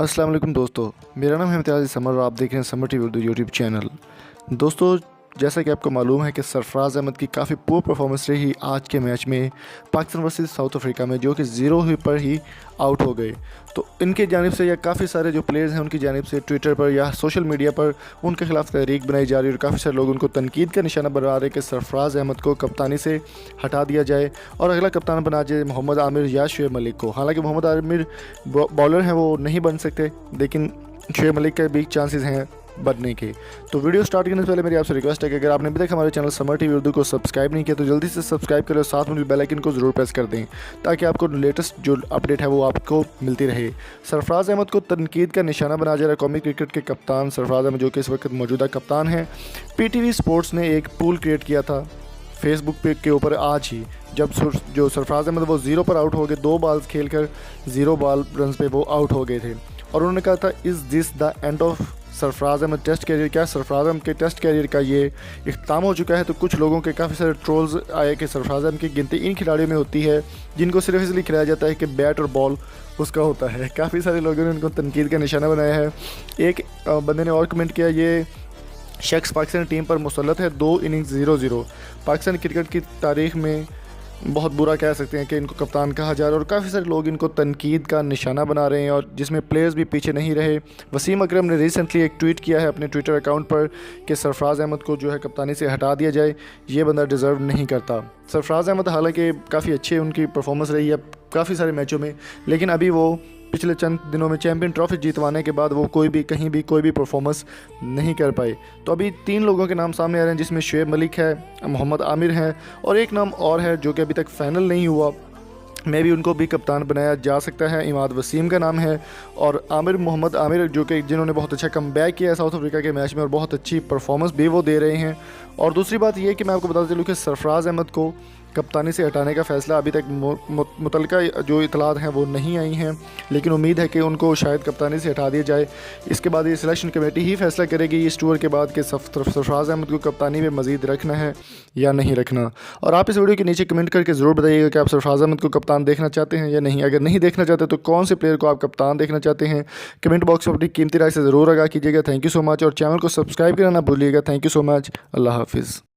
अस्सलाम वालेकुम दोस्तों, मेरा नाम है इम्तियाज़ समर और आप देख रहे हैं summer TV Urdu YouTube channel. दोस्तों, जैसा कि आपको मालूम है कि सरफराज अहमद की काफ़ी पुअर परफॉर्मेंस रही आज के मैच में पाकिस्तान वर्सेस साउथ अफ्रीका में, जो कि 0 पर ही आउट हो गए। तो इनके जानिब से या काफ़ी सारे जो प्लेयर्स हैं उनकी जानिब से ट्विटर पर या सोशल मीडिया पर उनके खिलाफ तहरीक बनाई जा रही है और काफ़ी सारे लोग उनको तनकीद का निशाना बना रहे हैं कि सरफराज अहमद को कप्तानी से हटा दिया जाए और अगला कप्तान बना जाए मोहम्मद आमिर या शुएब मलिक को। हालांकि मोहम्मद आमिर बॉलर हैं, वो नहीं बन सकते, लेकिन शुएब मलिक के भी चांसेस हैं बनने के। तो वीडियो स्टार्ट करने से पहले मेरी आपसे रिक्वेस्ट है कि अगर आपने अभी तक हमारे चैनल समर टीवी उर्दू को सब्सक्राइब नहीं किया तो जल्दी से सब्सक्राइब करें और साथ में बेल आइकन को ज़रूर प्रेस कर दें ताकि आपको लेटेस्ट जो अपडेट है वो आपको मिलती रहे। सरफराज अहमद को तनकीद का निशाना बनाया जा रहा है। कौमी क्रिकेट के कप्तान सरफराज अहमद, जो कि इस वक्त मौजूदा कप्तान हैं, पीटीवी स्पोर्ट्स ने एक पूल क्रिएट किया था फेसबुक पे के ऊपर आज ही, जब जो सरफराज अहमद वो 0 पर आउट हो गए, 2 बॉल्स खेलकर 0 बॉल रन पे वो आउट हो गए थे और उन्होंने कहा था is this the end of Sarfaraz Ahmed test career. क्या सरफराज अहमद के टेस्ट कैरियर का ये इख्तिताम हो चुका है? तो कुछ लोगों के काफ़ी सारे ट्रोल्स आए कि सरफराज अहमद की गिनती इन खिलाड़ियों में होती है जिनको सिर्फ इसलिए खिलाया जाता है कि बैट और बॉल उसका होता है। काफ़ी सारे लोगों ने उनको तनकीद का निशाना बनाया है। एक बंदे ने और कमेंट किया, ये शख्स पाकिस्तान टीम पर मुसल्लत है, 2 इनिंग्स 0-0 पाकिस्तान क्रिकेट की तारीख में बहुत बुरा कह सकते हैं कि इनको कप्तान कहा जा रहा है और काफ़ी सारे लोग इनको तनकीद का निशाना बना रहे हैं और जिसमें प्लेयर्स भी पीछे नहीं रहे। वसीम अकरम ने रिसेंटली एक ट्वीट किया है अपने ट्विटर अकाउंट पर कि सरफराज अहमद को जो है कप्तानी से हटा दिया जाए, ये बंदा डिज़र्व नहीं करता। सरफराज अहमद हालांकि काफ़ी अच्छे उनकी परफॉर्मेंस रही है काफ़ी सारे मैचों में, लेकिन अभी वो पिछले चंद दिनों में चैंपियन ट्रॉफी जीतवाने के बाद वो कहीं भी कोई भी परफॉर्मेंस नहीं कर पाए। तो अभी 3 लोगों के नाम सामने आ रहे हैं, जिसमें शुएब मलिक है, मोहम्मद आमिर हैं और एक नाम और है जो कि अभी तक फाइनल नहीं हुआ, मे भी उनको भी कप्तान बनाया जा सकता है। इमाद वसीम का नाम है और मोहम्मद आमिर, जो कि जिन्होंने बहुत अच्छा कमबैक किया है साउथ अफ्रीका के मैच में और बहुत अच्छी परफॉर्मेंस भी वो दे रहे हैं। और दूसरी बात ये कि मैं आपको बता चलूँ कि सरफराज अहमद को कप्तानी से हटाने का फ़ैसला अभी तक मुतलका जो इतलात हैं वो नहीं आई हैं, लेकिन उम्मीद है कि उनको शायद कप्तानी से हटा दिया जाए। इसके बाद ये सिलेक्शन कमेटी ही फैसला करेगी इस टूर के बाद कि सरफराज अहमद को कप्तानी में मज़ीद रखना है या नहीं रखना। और आप इस वीडियो के नीचे कमेंट करके ज़रूर बताइएगा कि आप सरफराज अहमद को कप्तान देखना चाहते हैं या नहीं। अगर नहीं देखना चाहते तो कौन से प्लेयर को आप कप्तान देखना चाहते हैं, कमेंट बॉक्स में अपनी कीमती राय से ज़रूर आगाह कीजिएगा। थैंक यू सो मच और चैनल को सब्सक्राइब करना ना भूलिएगा। Thank you so much. अल्लाह हाफिज़।